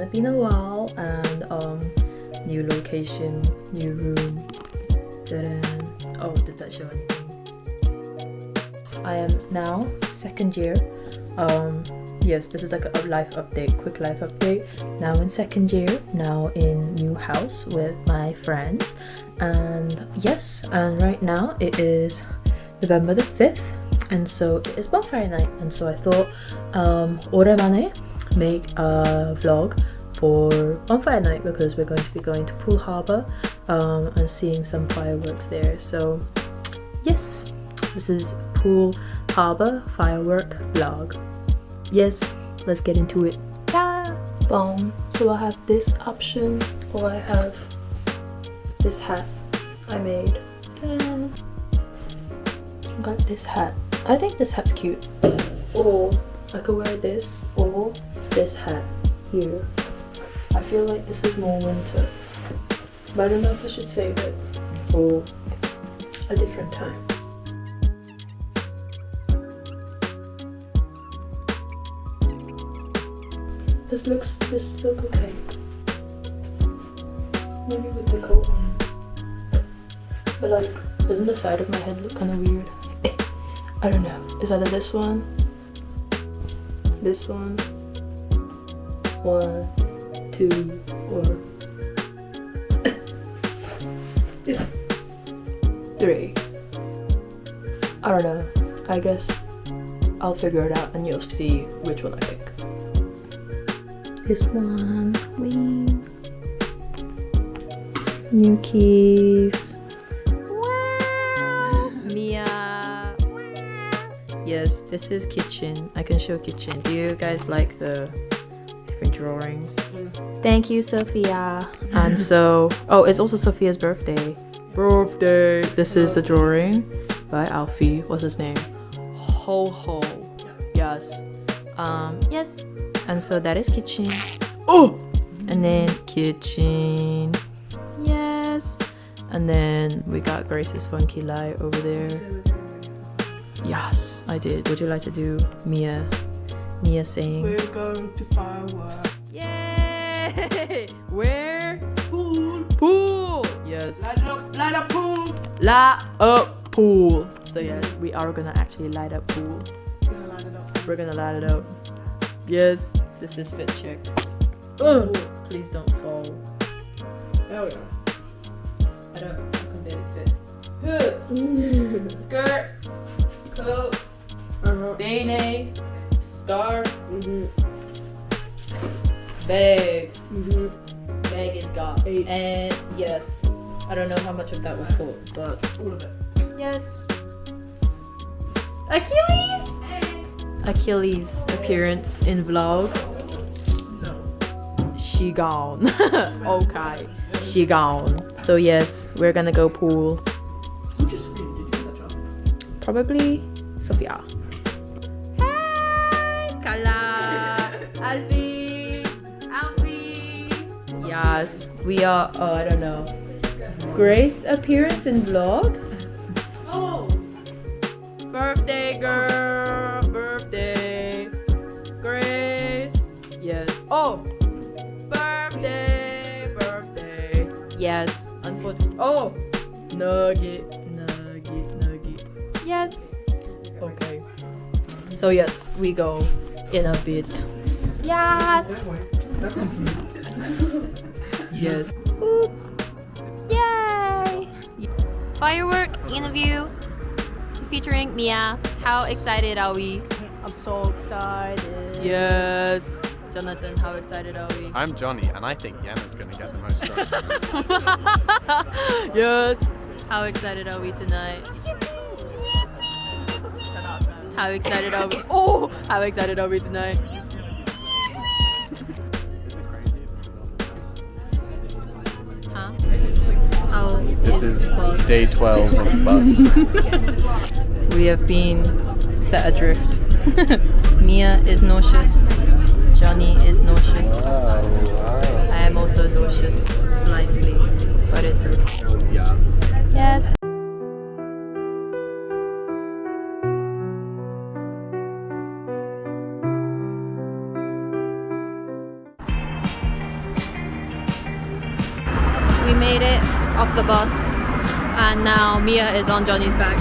gonna be in a while, and new location, new room. Ta-da. Oh, did that show anything? I am now second year. Yes, this is like a life update, quick life update. Now in second year, now in new house with my friends, and yes, and right now it is November the 5th, and so it is bonfire night, and so I thought 오랜만에 make a vlog for bonfire night because we're going to be going to Pool Harbour and seeing some fireworks there. So yes, this is Pool Harbour firework vlog. Yes, let's get into it. Yeah. Boom. So I have this option, or I have this hat I made. Ta-da. Got this hat. I think this hat's cute. Or I could wear this or this hat here. I feel like this is more winter, but I don't know if I should save it for a different time. This look okay. Maybe with the coat on. But like, doesn't the side of my head look kind of weird? I don't know. It's either this one, one, two, or three. I don't know. I guess I'll figure it out and you'll see which one I pick. This one, wing. New keys. Wow. Mia. Yes, this is kitchen. I can show kitchen. Do you guys like the different drawings? Thank you, Sophia. And so, oh, it's also Sophia's birthday. This is a drawing by Alfie. What's his name? Ho Ho. Yes. Yes. And so that is kitchen. Oh! And then kitchen. Yes. And then we got Grace's funky light over there. Yes, I did. Would you like to do Mia saying? We're going to firework. Yay! Where? Pool. Yes. Light up pool. Light up pool. So yes, we are gonna actually light up pool. We're gonna light it up. Yes, this is fit check. Ugh, please don't fall. There we go. I can barely fit. Skirt, coat, beanie, scarf, bag. Bag is got. 8. And yes, I don't know how much of that was pulled, but All of it. yes. Achilles appearance in vlog. No. She gone. Okay, she gone. So yes, we're gonna go pool. Who just screamed? Did you get that job? Probably Sophia. Hey, Kala, Alfie. Yes, we are. Oh, I don't know. Grace appearance in vlog. Oh. Birthday girl, birthday, Grace. Yes. Oh, birthday. Yes. Unfortunately. Oh, nugget. Yes. Okay. So yes, we go in a bit. Yes. Yes. Oop. Yay. Firework interview featuring Mia. How excited are we? I'm so excited. Yes. Jonathan, how excited are we? I'm Johnny, and I think Yena's going to get the most right. Yes. How excited are we tonight? How excited are we? Oh, how excited are we tonight? Huh? How This is day 12 of the bus. We have been set adrift. Mia is nauseous. Johnny is nauseous. I am also nauseous, slightly, but it's okay. Yes. Yes. We made it off the bus, and now Mia is on Johnny's back.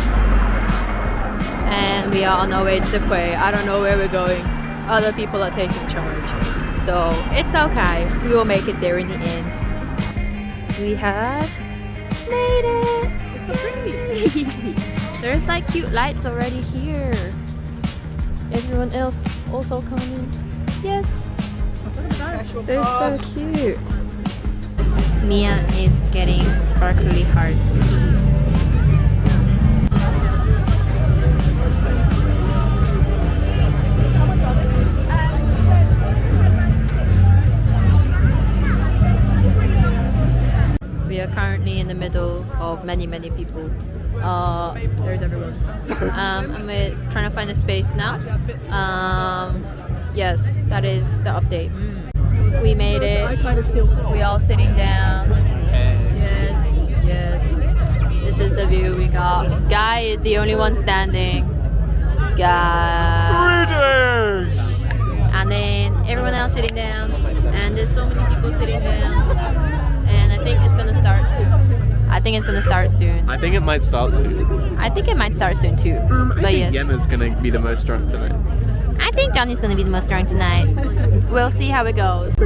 And we are on our way to the quay. I don't know where we're going. Other people are taking charge. So it's okay. We will make it there in the end. We have made it. It's so pretty. There's like cute lights already here. Everyone else also coming. Yes. They're so cute. Mia is getting sparkly heart tea. We are currently in the middle of many people. There's everyone. And we're trying to find a space now. Yes, that is the update. We made it. We all sitting down. Yes. This is the view we got. Guy is the only one standing. Guy. And then everyone else sitting down. And there's so many people sitting down. And I think it's gonna start soon. I think it might start soon. I think it might start soon too. But yes. Yena's gonna be the most drunk tonight. I think Johnny's gonna be the most drunk tonight. We'll see how it goes. I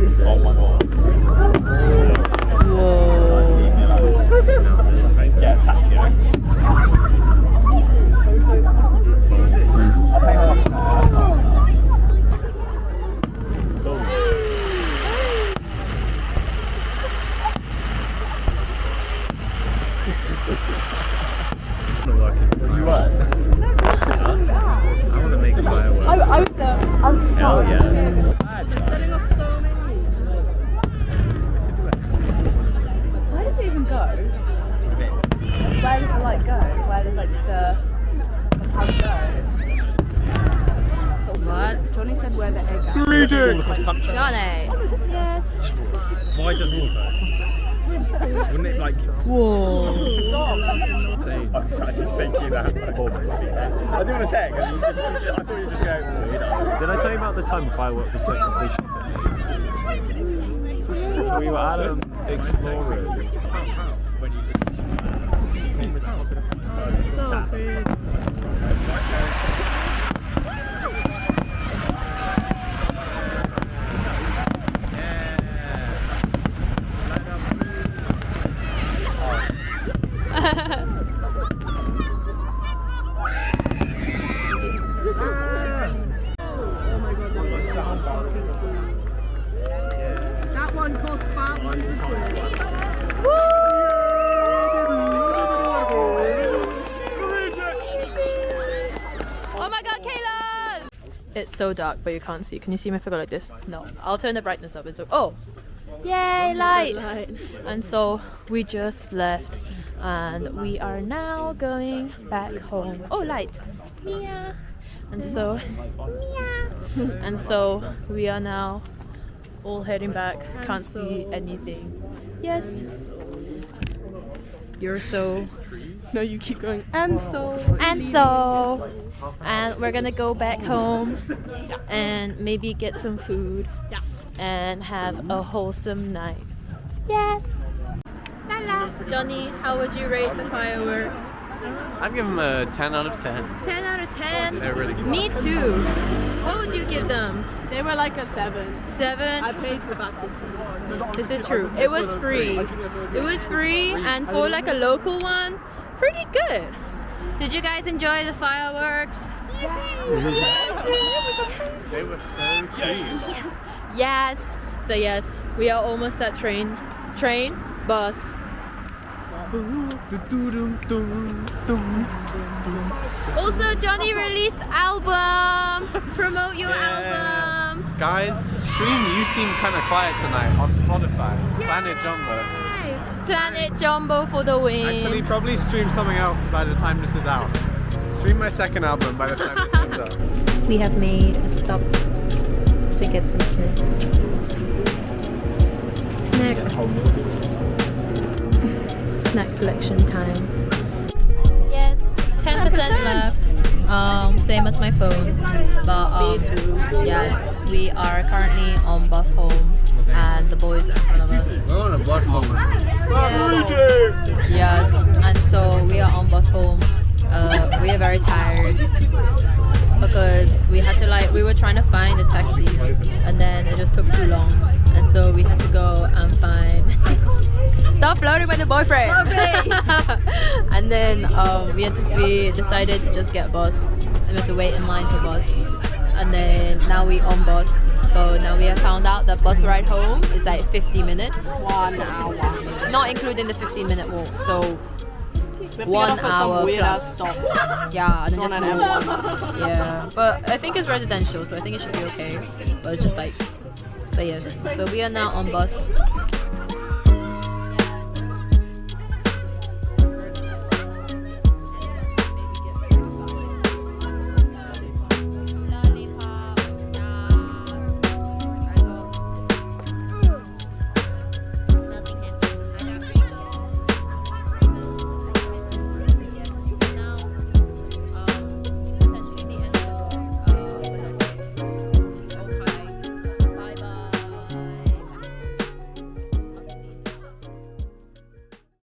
want to make fireworks. Hell yeah. Setting off so many. Where does it even go? Where does the light go? Where does like the pump go? What? Johnny said where the egg is. Johnny. Yes. Why just water? Wouldn't it like... Whoa. Insane. I was actually thinking that. I didn't want to say it because I thought you were just going, Did I tell you about the time the firework was to completion? We were at Explorers. So big. That one costs 500 quid. Oh my god, Caleb! It's so dark, but you can't see. Can you see me if I go like this? No. I'll turn the brightness up. Oh! Yay, light! And so we just left, and we are now going back home. Oh, light! Mia! And so, Mia! And so we are now all heading back. Can't see anything. Yes. You're so. No, you keep going. And so. And we're gonna go back home and maybe get some food and have a wholesome night. Yes. La la. Johnny, how would you rate the fireworks? I'd give them a 10 out of 10. 10 out of 10. They're really good. Me too. What would you give them? They were like a 7. 7. I paid for baptisms. This is true. It was free. It was free, and for like a local one, pretty good. Did you guys enjoy the fireworks? They were so cute. Yes. So yes, we are almost at bus. Also, Johnny released album. Promote your album. Guys, stream You Seem Kinda Quiet Tonight on Spotify. Yay! Planet Jumbo. Planet Jumbo for the win. Actually, probably stream something else by the time this is out. Stream my second album by the time this comes out. We have made a stop to get some snacks. Snack collection time. Yes, 10% left. Same as my phone. But yes, we are currently on bus home, and the boys are in front of us. We're on a bus home. Yes. very, very tired because we had to we were trying to find a taxi and then it just took too long. And so we had to go and find... Stop flirting with the boyfriend! And then we decided to just get a bus. And we had to wait in line for bus. And then now we on bus. So now we have found out that bus ride home is like 50 minutes. 1 hour. Not including the 15-minute walk. So 1 1 hour weird plus. ass stop. Yeah, and then It's just on an walk. M1. Yeah, but I think it's residential, so I think it should be okay. But it's just like, but yes. So we are now on bus,